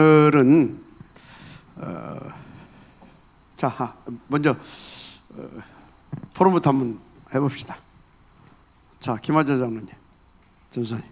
오늘은 자 먼저 포럼부터 한번 해봅시다. 자, 김하재 장로님, 전사님.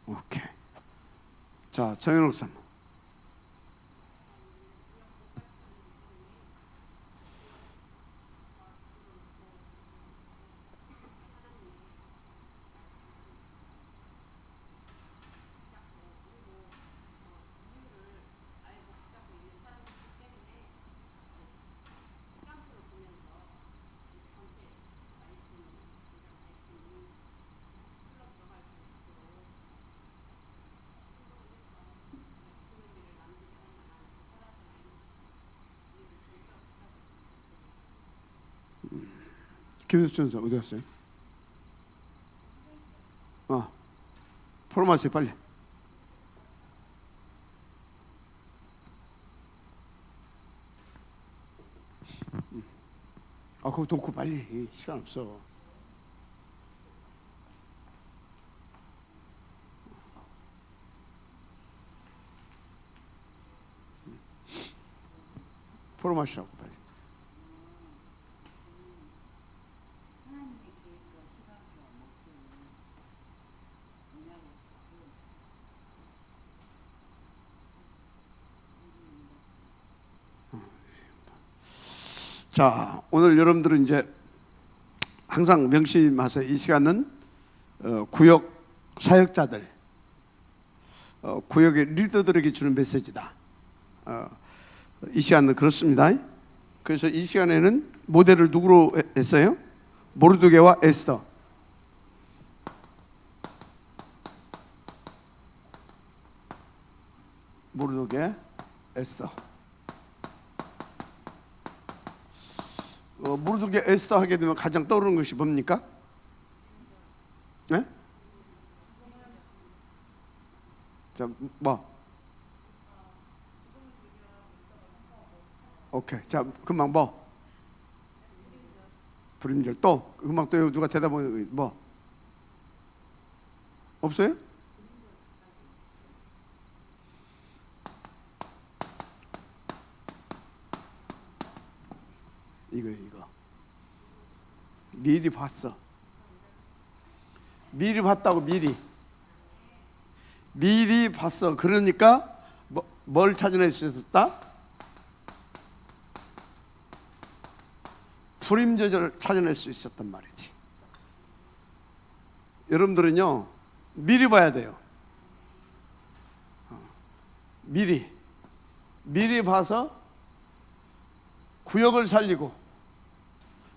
오케이. 자, 정현옥 사. 김수철 전사 어디 갔어요? 포럼 하세요 빨리. 그거 놓고 빨리, 시간 없어. 포럼 하시라고 빨리. 자, 오늘 여러분들은 이제 항상 명심하세요. 이 시간은 구역 사역자들, 구역의 리더들에게 주는 메시지다. 이 시간은 그렇습니다. 그래서 이 시간에는 모델을 누구로 했어요? 모르드게와 에스더. 모르드게, 에스더. 모르드게 에스더 하게 되면 가장 떠오르는 것이 뭡니까? 네? 자, 뭐? 오케이. 자, 금방 뭐? 불임절. 또 금방 또 누가 대답하면 뭐? 없어요? 이거 미리 봤어. 미리 봤다고. 미리 봤어. 그러니까 뭘 찾아낼 수 있었다? 불임절을 찾아낼 수 있었단 말이지. 여러분들은요 미리 봐야 돼요. 미리 봐서 구역을 살리고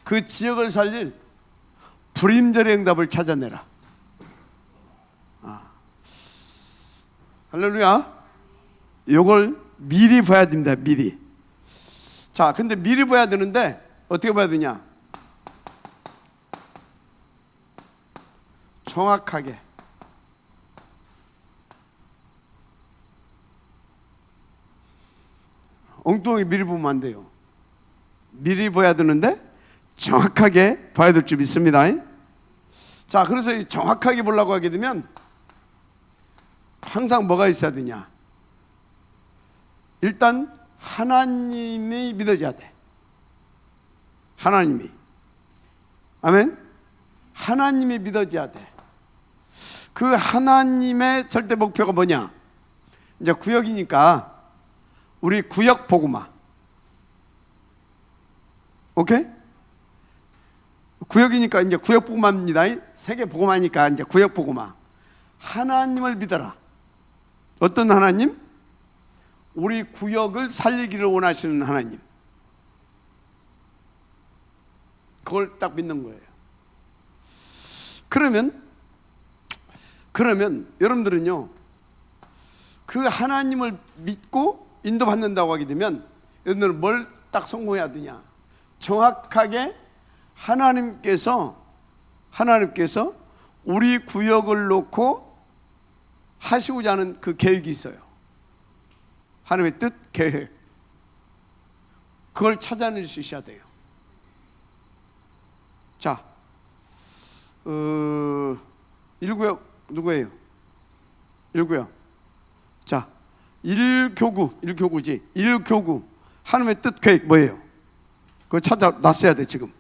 그 지역을 살릴 불임절의 응답을 찾아내라. 할렐루야. 이걸 미리 봐야 됩니다. 미리. 자, 근데 미리 봐야 되는데 어떻게 봐야 되냐? 정확하게. 엉뚱하게 미리 보면 안 돼요. 미리 봐야 되는데 정확하게 봐야 될 줄 믿습니다. 자, 그래서 정확하게 보려고 하게 되면 항상 뭐가 있어야 되냐? 일단 하나님이 믿어져야 돼. 하나님이. 아멘. 하나님이 믿어져야 돼. 그 하나님의 절대 목표가 뭐냐? 이제 구역이니까 우리 구역 복음화. 오케이? 구역이니까 이제 구역 복음화입니다. 세계 복음화니까 이제 구역 복음화. 하나님을 믿어라. 어떤 하나님? 우리 구역을 살리기를 원하시는 하나님. 그걸 딱 믿는 거예요. 그러면 여러분들은요 그 하나님을 믿고 인도받는다고 하게 되면 여러분들은 뭘 딱 성공해야 되냐? 정확하게 하나님께서 우리 구역을 놓고 하시고자 하는 그 계획이 있어요. 하나님의 뜻, 계획. 그걸 찾아낼 수 있어야 돼요. 자, 1구역 누구예요? 1구역. 자, 1교구지. 1교구. 하나님의 뜻, 계획 뭐예요? 그거 찾아놨어야 돼, 지금.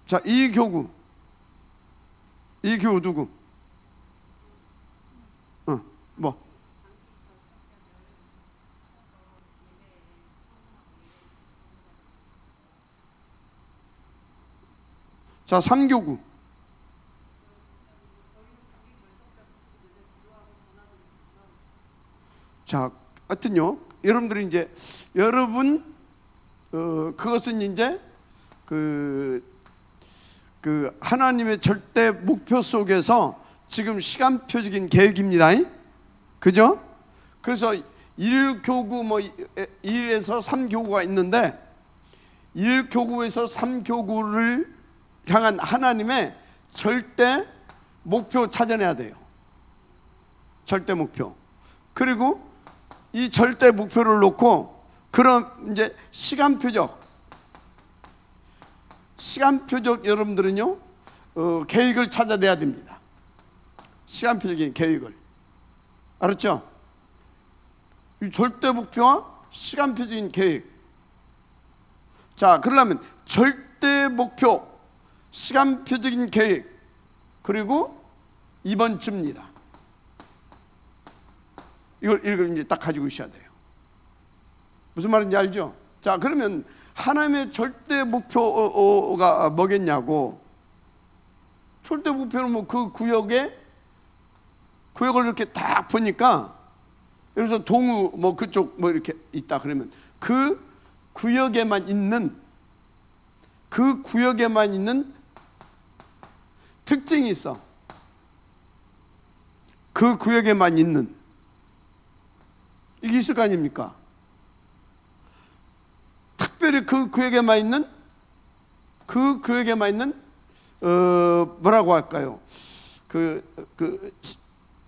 자, 2교구. 2교구 누구? 뭐? 자, 3교구. 자, 하여튼요, 여러분들이 이제, 그것은 이제, 하나님의 절대 목표 속에서 지금 시간표적인 계획입니다. 그죠? 그래서 1교구 1에서 3교구가 있는데 1교구에서 3교구를 향한 하나님의 절대 목표 찾아내야 돼요. 절대 목표. 그리고 이 절대 목표를 놓고 그런 이제 시간표적 여러분들은요 계획을 찾아내야 됩니다. 시간표적인 계획을. 알았죠? 이 절대 목표와 시간표적인 계획. 자, 그러려면 절대 목표, 시간표적인 계획, 그리고 이번 주입니다. 이걸 이제 딱 가지고 있어야 돼요. 무슨 말인지 알죠? 자, 그러면 하나님의 절대 목표가 뭐겠냐고. 절대 목표는 뭐 그 구역을 이렇게 딱 보니까, 여기서 동우 뭐 그쪽 뭐 이렇게 있다 그러면 그 구역에만 있는 특징이 있어. 그 구역에만 있는 이게 있을 거 아닙니까? 특별히 그 구역에만 있는 뭐라고 할까요?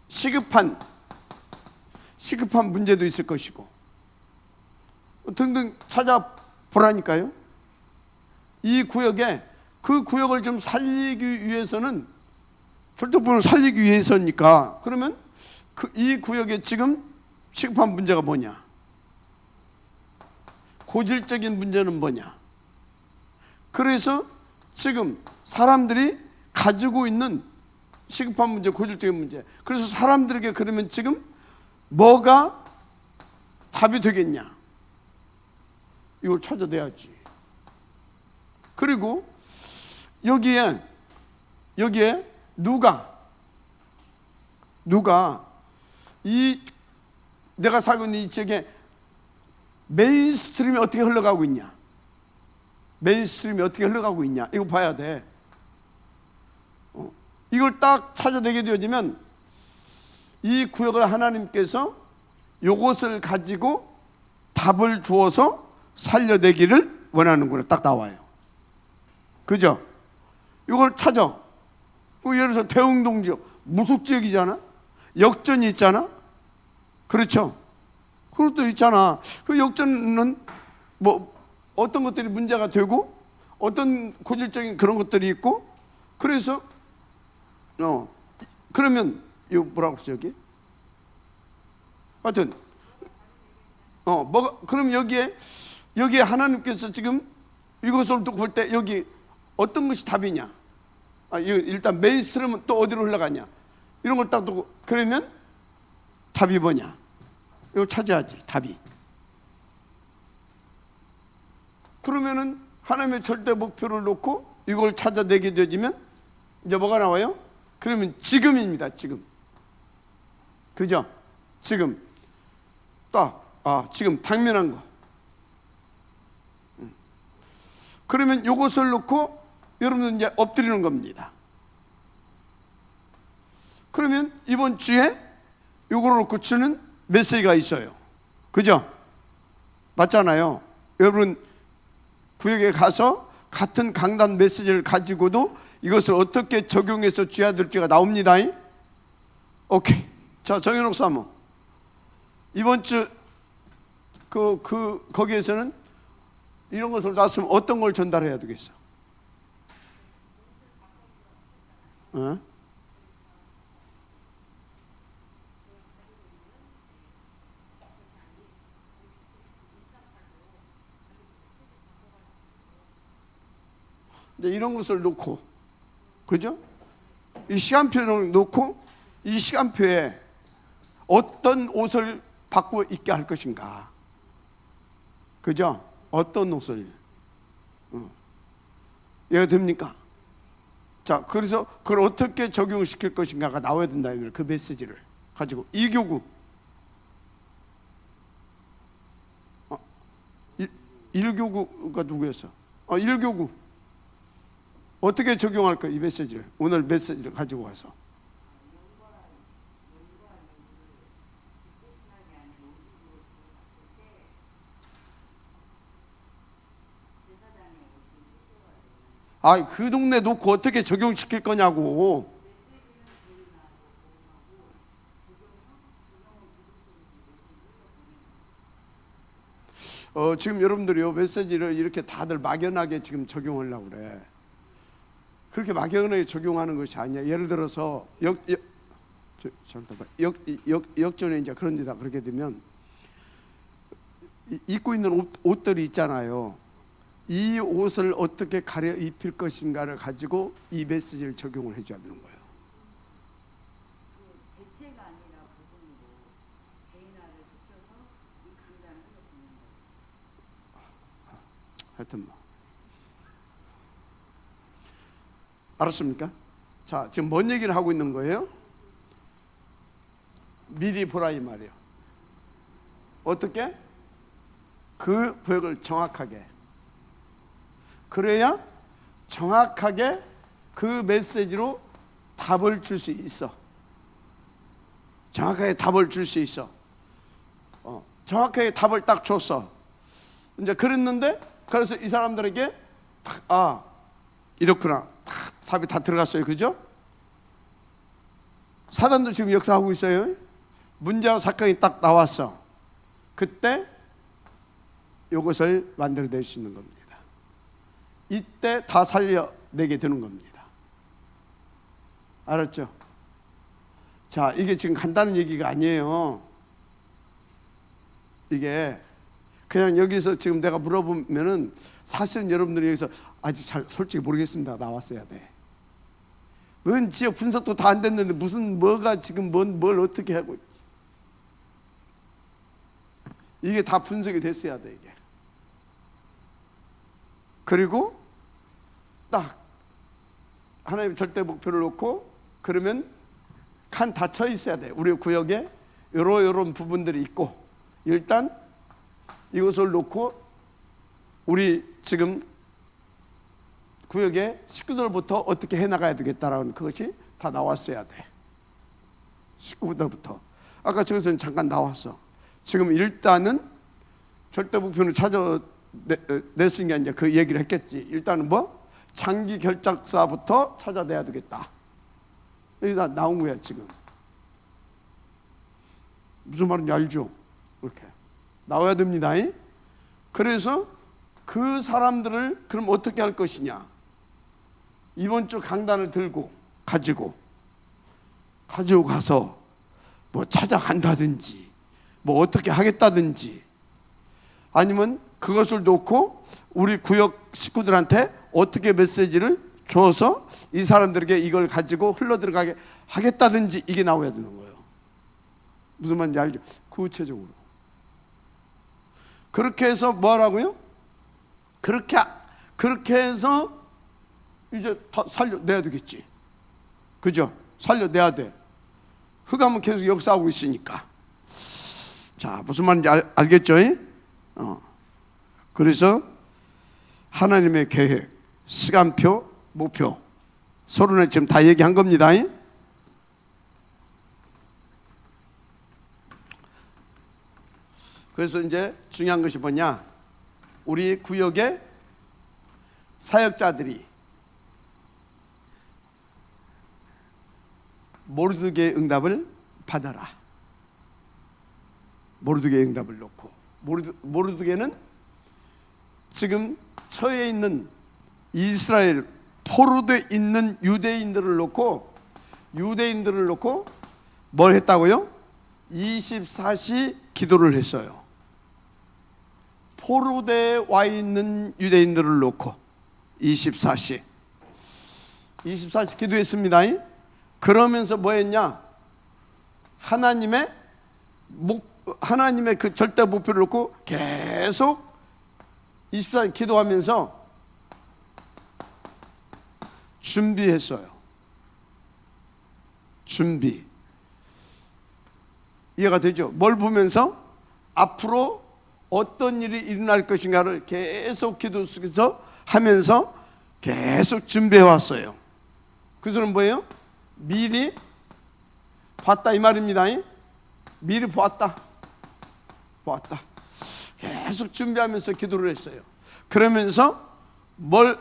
시급한 문제도 있을 것이고 등등 찾아보라니까요. 이 구역에 그 구역을 좀 살리기 위해서는 절대부분을 살리기 위해서니까 그러면 이 구역에 지금 시급한 문제가 뭐냐? 고질적인 문제는 뭐냐? 그래서 지금 사람들이 가지고 있는 시급한 문제, 고질적인 문제. 그래서 사람들에게 그러면 지금 뭐가 답이 되겠냐? 이걸 찾아내야지. 그리고 여기에 누가 이 내가 살고 있는 이 지역에 메인스트림이 어떻게 흘러가고 있냐? 이거 봐야 돼. 이걸 딱 찾아내게 되어지면 이 구역을 하나님께서 이것을 가지고 답을 주어서 살려내기를 원하는구나. 딱 나와요. 그죠? 이걸 찾아. 예를 들어서 대흥동 지역, 무속지역이잖아. 역전이 있잖아. 그렇죠? 그런 것도 있잖아. 그 역전은 뭐 어떤 것들이 문제가 되고 어떤 고질적인 그런 것들이 있고 그래서 그러면 이거 뭐라고 그러죠 여기? 하여튼 그럼 여기에 하나님께서 지금 이것을 또 볼 때 여기 어떤 것이 답이냐? 일단 메인스트림은 또 어디로 흘러가냐? 이런 걸 딱 두고 그러면 답이 뭐냐? 이거 찾아야지 답이. 그러면은 하나님의 절대 목표를 놓고 이걸 찾아내게 되어지면 이제 뭐가 나와요? 그러면 지금입니다. 지금. 그죠? 지금 지금 당면한 거. 그러면 이것을 놓고 여러분은 이제 엎드리는 겁니다. 그러면 이번 주에 이거를 놓고 주는 메시지가 있어요. 그죠? 맞잖아요. 여러분 구역에 가서 같은 강단 메시지를 가지고도 이것을 어떻게 적용해서 줘야 될지가 나옵니다. 오케이. 자, 정현옥 사모, 이번 주 거기에서는 이런 것을 놨으면 어떤 걸 전달해야 되겠어? 어? 근데 이런 것을 놓고, 그죠? 이 시간표를 놓고 이 시간표에 어떤 옷을 받고 있게 할 것인가, 그죠? 어떤 옷을 이해가 됩니까? 자, 그래서 그걸 어떻게 적용시킬 것인가가 나와야 된다. 그 메시지를 가지고. 이교구 1교구가 누구였어? 1교구 어떻게 적용할 거야? 이 메시지를, 오늘 메시지를 가지고 와서. 그 동네 놓고 어떻게 적용시킬 거냐고. 지금 여러분들이요, 메시지를 이렇게 다들 막연하게 지금 적용하려고 그래. 그렇게 막연하게 적용하는 것이 아니야. 예를 들어서 역전에 이제 그런 데다 그렇게 되면 입고 있는 옷들이 있잖아요. 이 옷을 어떻게 가려 입힐 것인가를 가지고 이 메시지를 적용을 해줘야 되는 거예요. 대체가 아니라 부분으로 개인화를 시켜서 이 강단을 흘러보는 거예요. 하여튼 뭐 알았습니까? 자, 지금 뭔 얘기를 하고 있는 거예요? 미리 보라 이 말이에요. 어떻게? 그 구역을 정확하게, 그래야 정확하게 그 메시지로 답을 줄 수 있어. 정확하게 답을 줄 수 있어. 정확하게 답을 딱 줬어. 이제 그랬는데, 그래서 이 사람들에게 이렇구나, 답이 다 들어갔어요. 그죠? 사단도 지금 역사하고 있어요. 문제와 사건이 딱 나왔어. 그때 이것을 만들어낼 수 있는 겁니다. 이때 다 살려내게 되는 겁니다. 알았죠? 자, 이게 지금 간단한 얘기가 아니에요. 이게 그냥 여기서 지금 내가 물어보면은 사실은 여러분들이 여기서 아직 잘 솔직히 모르겠습니다 나왔어야 돼. 뭔 지역 분석도 다 안 됐는데 무슨 뭐가 지금 뭘 어떻게 하고 있지. 이게 다 분석이 됐어야 돼 이게. 그리고 딱 하나님 절대 목표를 놓고, 그러면 칸 닫혀 있어야 돼. 우리 구역에 요런 부분들이 있고, 일단 이것을 놓고 우리 지금 구역의 식구들부터 어떻게 해나가야 되겠다라는 그것이 다 나왔어야 돼. 식구들부터. 아까 저기서는 잠깐 나왔어. 지금 일단은 절대 목표는 찾아냈으니까 이제 그 얘기를 했겠지. 일단은 뭐? 장기 결작사부터 찾아내야 되겠다. 여기 다 나온 거야 지금. 무슨 말인지 알죠? 이렇게 나와야 됩니다. 그래서 그 사람들을 그럼 어떻게 할 것이냐? 이번 주 강단을 들고 가지고 가서 뭐 찾아간다든지 뭐 어떻게 하겠다든지, 아니면 그것을 놓고 우리 구역 식구들한테 어떻게 메시지를 줘서 이 사람들에게 이걸 가지고 흘러들어가게 하겠다든지, 이게 나와야 되는 거예요. 무슨 말인지 알죠? 구체적으로. 그렇게 해서 뭐라고요? 그렇게 해서 이제 다 살려내야 되겠지. 그죠? 살려내야 돼. 흑암은 계속 역사하고 있으니까. 자, 무슨 말인지 알겠죠? 그래서 하나님의 계획, 시간표, 목표, 서론에 지금 다 얘기한 겁니다. 그래서 이제 중요한 것이 뭐냐? 우리 구역의 사역자들이 모르드게의 응답을 받아라. 모르드게의 응답을 놓고, 모르드게는 지금 처해 있는 이스라엘 포로되어 있는 유대인들을 놓고 뭘 했다고요? 24시 기도를 했어요. 포로대에 와 있는 유대인들을 놓고 24시 기도했습니다. 그러면서 뭐 했냐? 하나님의 그 절대 목표를 놓고 계속 24시 기도하면서 준비했어요. 준비. 이해가 되죠? 뭘 보면서 앞으로 어떤 일이 일어날 것인가를 계속 기도 속에서 하면서 계속 준비해 왔어요. 그 소리는 뭐예요? 미리 봤다 이 말입니다. 미리 보았다. 계속 준비하면서 기도를 했어요. 그러면서 뭘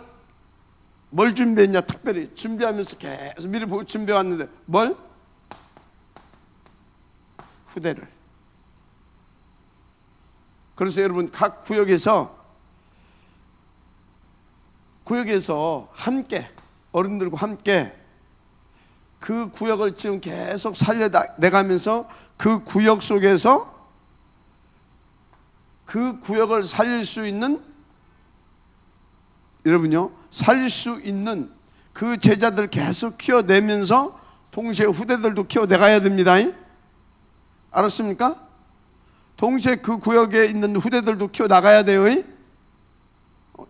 준비했냐? 특별히 준비하면서 계속 미리 보고 준비해 왔는데 뭘? 후대를. 그래서 여러분 각 구역에서 함께 어른들과 함께 그 구역을 지금 계속 살려내가면서 그 구역 속에서 그 구역을 살릴 수 있는 살릴 수 있는 그 제자들 계속 키워내면서 동시에 후대들도 키워내가야 됩니다. 알았습니까? 동시에 그 구역에 있는 후대들도 키워나가야 돼요.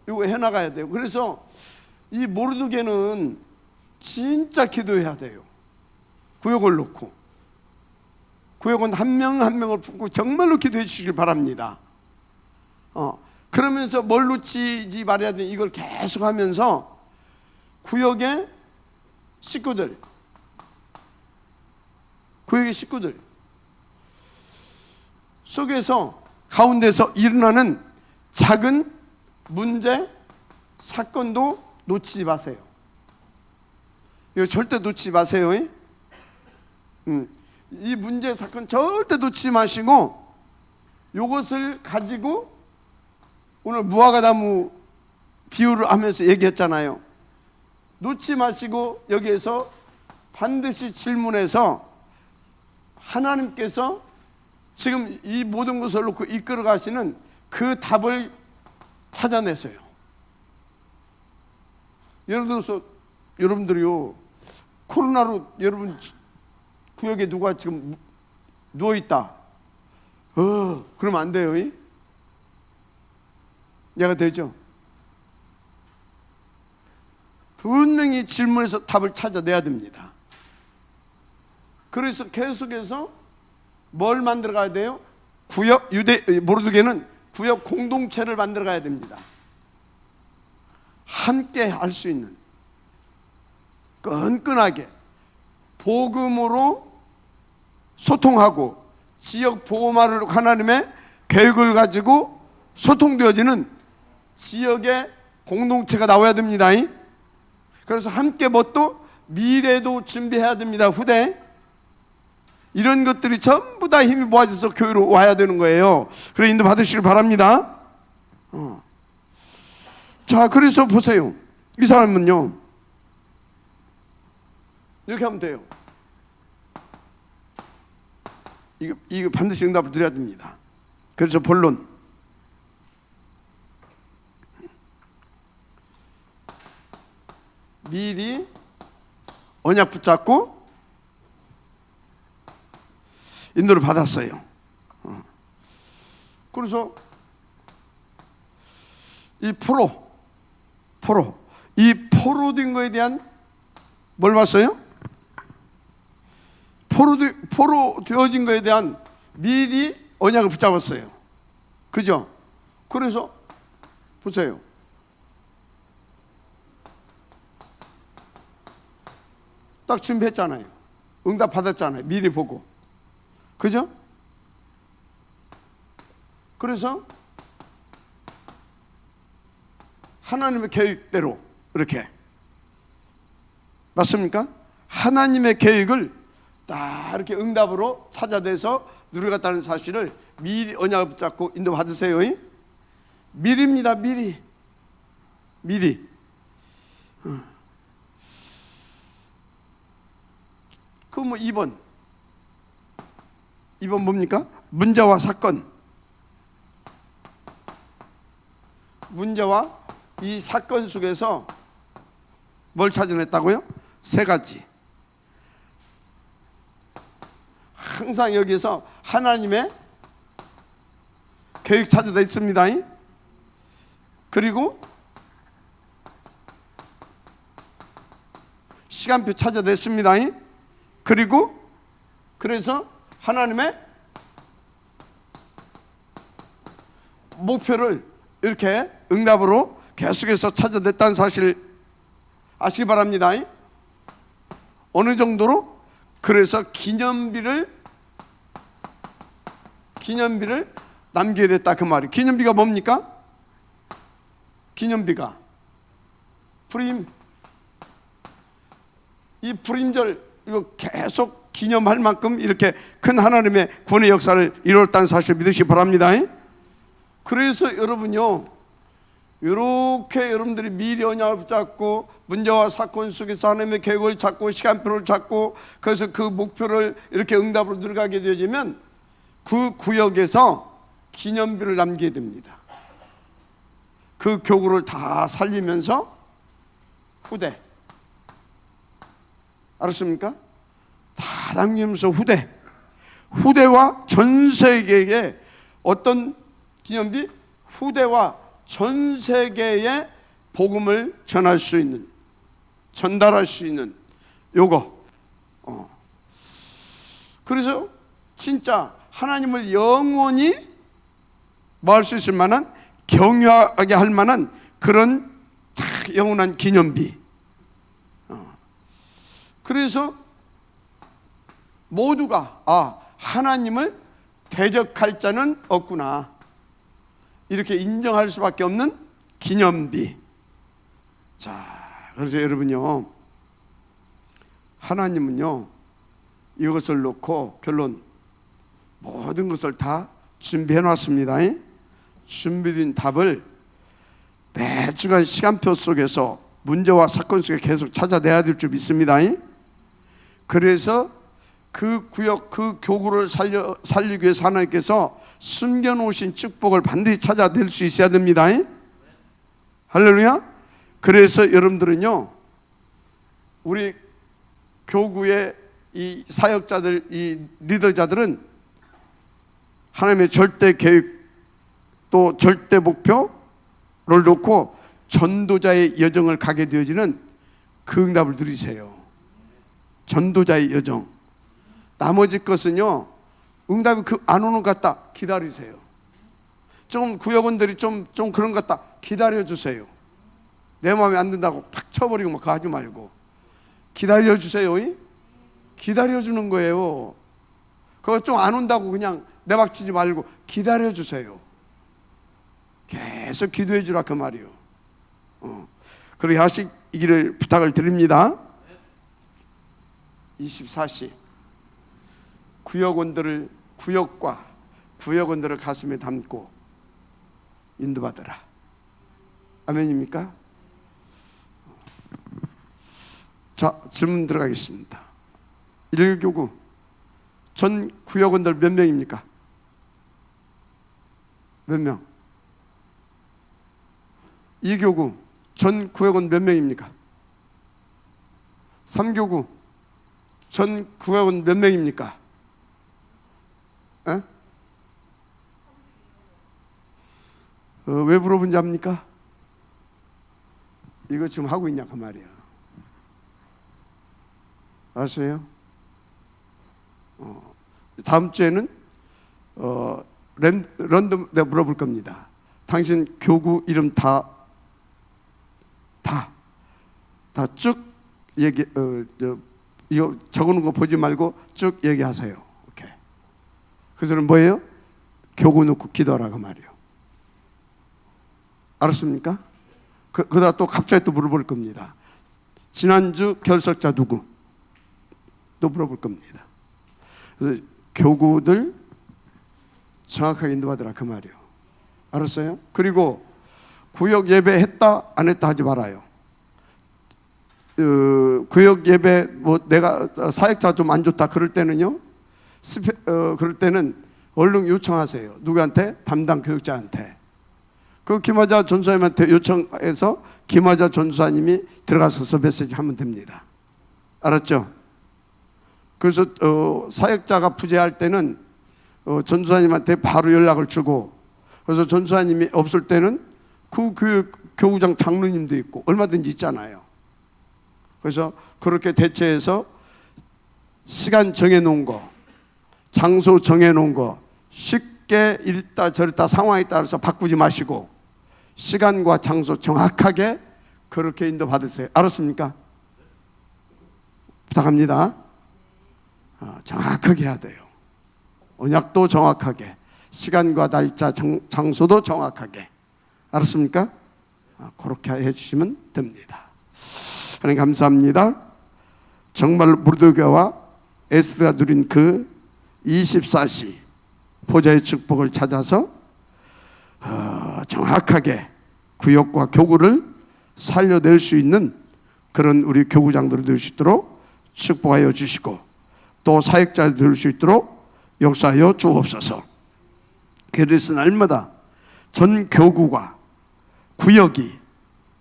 이거 해나가야 돼요. 그래서 이 모르드게는 진짜 기도해야 돼요. 구역을 놓고. 구역은 한 명 한 명을 품고 정말로 기도해 주시길 바랍니다. 그러면서 뭘 놓치지 말아야 돼. 이걸 계속 하면서 구역의 식구들 속에서 가운데서 일어나는 작은 문제, 사건도 놓치지 마세요. 이거 절대 놓치지 마세요. 이 문제, 사건 절대 놓치지 마시고 이것을 가지고 오늘 무화과나무 비유를 하면서 얘기했잖아요. 놓지 마시고 여기에서 반드시 질문해서 하나님께서 지금 이 모든 것을 놓고 이끌어 가시는 그 답을 찾아내세요. 예를 들어서 여러분들이요, 코로나로 여러분 구역에 누가 지금 누워있다. 그러면 안 돼요. 이해가 되죠? 분명히 질문해서 답을 찾아내야 됩니다. 그래서 계속해서 뭘 만들어 가야 돼요? 구역, 모르드게는 구역 공동체를 만들어 가야 됩니다. 함께 할 수 있는, 끈끈하게 복음으로 소통하고 지역 복음화를 하나님의 계획을 가지고 소통되어지는 지역의 공동체가 나와야 됩니다. 그래서 함께 뭣도 미래도 준비해야 됩니다. 후대. 이런 것들이 전부 다 힘이 모아져서 교회로 와야 되는 거예요. 그래 인도 받으시길 바랍니다. 자, 그래서 보세요. 이 사람은요, 이렇게 하면 돼요. 이거 반드시 응답을 드려야 됩니다. 그래서 본론. 미리 언약 붙잡고 인도를 받았어요. 그래서 이 포로된 거에 대한 뭘 봤어요? 포로 되어진 거에 대한 미리 언약을 붙잡았어요. 그죠? 그래서 보세요. 딱 준비했잖아요. 응답 받았잖아요. 미리 보고. 그죠? 그래서 하나님의 계획대로 이렇게, 맞습니까? 하나님의 계획을 딱 이렇게 응답으로 찾아내서 누려갔다는 사실을 미리 언약을 붙잡고 인도받으세요. 미리입니다. 미리. 그 뭐 2번 뭡니까? 문제와 사건. 문제와 이 사건 속에서 뭘 찾아냈다고요? 3가지. 항상 여기서 하나님의 계획 찾아냈습니다. 그리고 시간표 찾아냈습니다. 그리고 그래서 하나님의 목표를 이렇게 응답으로 계속해서 찾아냈다는 사실 아시기 바랍니다. 어느 정도로? 그래서 기념비를 남겨야 됐다 그 말이. 기념비가 뭡니까? 기념비가 이 불임절 이거 계속 기념할 만큼 이렇게 큰 하나님의 구원의 역사를 이루었다는 사실을 믿으시기 바랍니다. 그래서 여러분요, 이렇게 여러분들이 미리 언약을 붙잡고 문제와 사건 속에서 하나님의 계획을 찾고 시간표를 찾고 그래서 그 목표를 이렇게 응답으로 들어가게 되어지면 그 구역에서 기념비를 남기게 됩니다. 그 교구를 다 살리면서 후대, 알았습니까? 다 남기면서 후대와 전 세계에 어떤 기념비? 후대와 전 세계에 복음을 전할 수 있는, 전달할 수 있는 요거. 그래서 진짜 하나님을 영원히 뭐 할 수 있을 만한, 경유하게 할 만한 그런 영원한 기념비. 그래서 모두가 하나님을 대적할 자는 없구나, 이렇게 인정할 수밖에 없는 기념비. 자, 그래서 여러분요, 하나님은요 이것을 놓고 결론, 모든 것을 다 준비해 놨습니다. 준비된 답을 매주간 시간표 속에서 문제와 사건 속에 계속 찾아내야 될 줄 믿습니다. 그래서 그 구역, 그 교구를 살리기 위해서 하나님께서 숨겨놓으신 축복을 반드시 찾아낼 수 있어야 됩니다. 할렐루야. 그래서 여러분들은요, 우리 교구의 이 사역자들, 이 리더자들은 하나님의 절대 계획 또 절대 목표를 놓고 전도자의 여정을 가게 되어지는 그 응답을 누리세요. 전도자의 여정. 나머지 것은요, 응답이 안 오는 것 같다, 기다리세요. 좀 구역원들이 좀 그런 것 같다, 기다려주세요. 내 마음에 안 든다고 팍 쳐버리고 막 하지 말고 기다려주세요. 기다려주는 거예요. 그거 좀 안 온다고 그냥 내박치지 말고 기다려주세요. 계속 기도해 주라 그 말이요. 그렇게 하시기를 부탁을 드립니다. 24시 구역원들을 가슴에 담고 인도받으라. 아멘입니까? 자, 질문 들어가겠습니다. 1교구 전 구역원들 몇 명입니까? 몇 명? 2교구 전 구역원 몇 명입니까? 3교구 전 구역원 몇 명입니까? 왜 물어본지 압니까? 이거 지금 하고 있냐 그 말이야. 아세요? 다음 주에는 랜덤 내가 물어볼 겁니다. 당신 교구 이름 다 쭉 얘기, 이거 적어놓은 거 보지 말고 쭉 얘기하세요. 오케이. 그래서는 뭐예요? 교구 놓고 기도하라고 말이에요. 알았습니까? 그러다 또 갑자기 또 물어볼 겁니다. 지난주 결석자 누구? 또 물어볼 겁니다. 그래서 교구들 정확하게 인도받으라 그 말이에요. 알았어요? 그리고 구역 예배 했다 안 했다 하지 말아요. 구역 예배 뭐 내가 사역자 좀 안 좋다 그럴 때는요. 그럴 때는 얼른 요청하세요. 누구한테? 담당 교육자한테. 그 김하자 전수사님한테 요청해서 김하자 전수사님이 들어가서 메시지 하면 됩니다. 알았죠? 그래서 사역자가 부재할 때는 전수사님한테 바로 연락을 주고, 그래서 전수사님이 없을 때는 그 교구장 장로님도 있고 얼마든지 있잖아요. 그래서 그렇게 대체해서 시간 정해놓은 거, 장소 정해놓은 거 쉽게 이랬다 저랬다 상황에 따라서 바꾸지 마시고 시간과 장소 정확하게 그렇게 인도받으세요. 알았습니까? 부탁합니다. 정확하게 해야 돼요. 언약도 정확하게, 시간과 날짜, 장소도 정확하게. 알았습니까? 그렇게 해주시면 됩니다. 하나님 감사합니다. 정말 무르드교와 에스더가 누린 그 24시 보좌의 축복을 찾아서 정확하게 구역과 교구를 살려낼 수 있는 그런 우리 교구장들이 될 수 있도록 축복하여 주시고, 또 사역자들이 될 수 있도록 역사하여 주옵소서. 그래서 날마다 전 교구가 구역이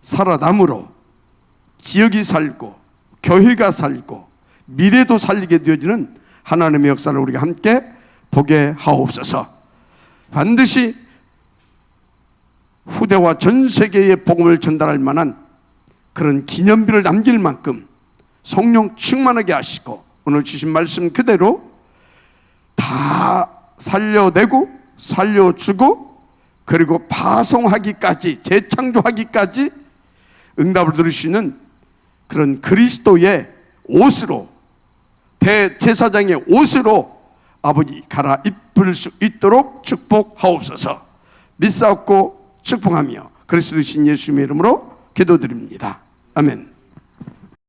살아남으로 지역이 살고 교회가 살고 미래도 살리게 되어지는 하나님의 역사를 우리가 함께 보게 하옵소서. 반드시 후대와 전 세계에 복음을 전달할 만한 그런 기념비를 남길 만큼 성령 충만하게 하시고, 오늘 주신 말씀 그대로 다 살려내고 살려주고 그리고 파송하기까지, 재창조하기까지 응답을 들으시는 그런 그리스도의 옷으로, 대제사장의 옷으로 아버지 갈아입을 수 있도록 축복하옵소서. 믿사옵고 축복하며 그리스도신 예수님의 이름으로 기도드립니다. 아멘.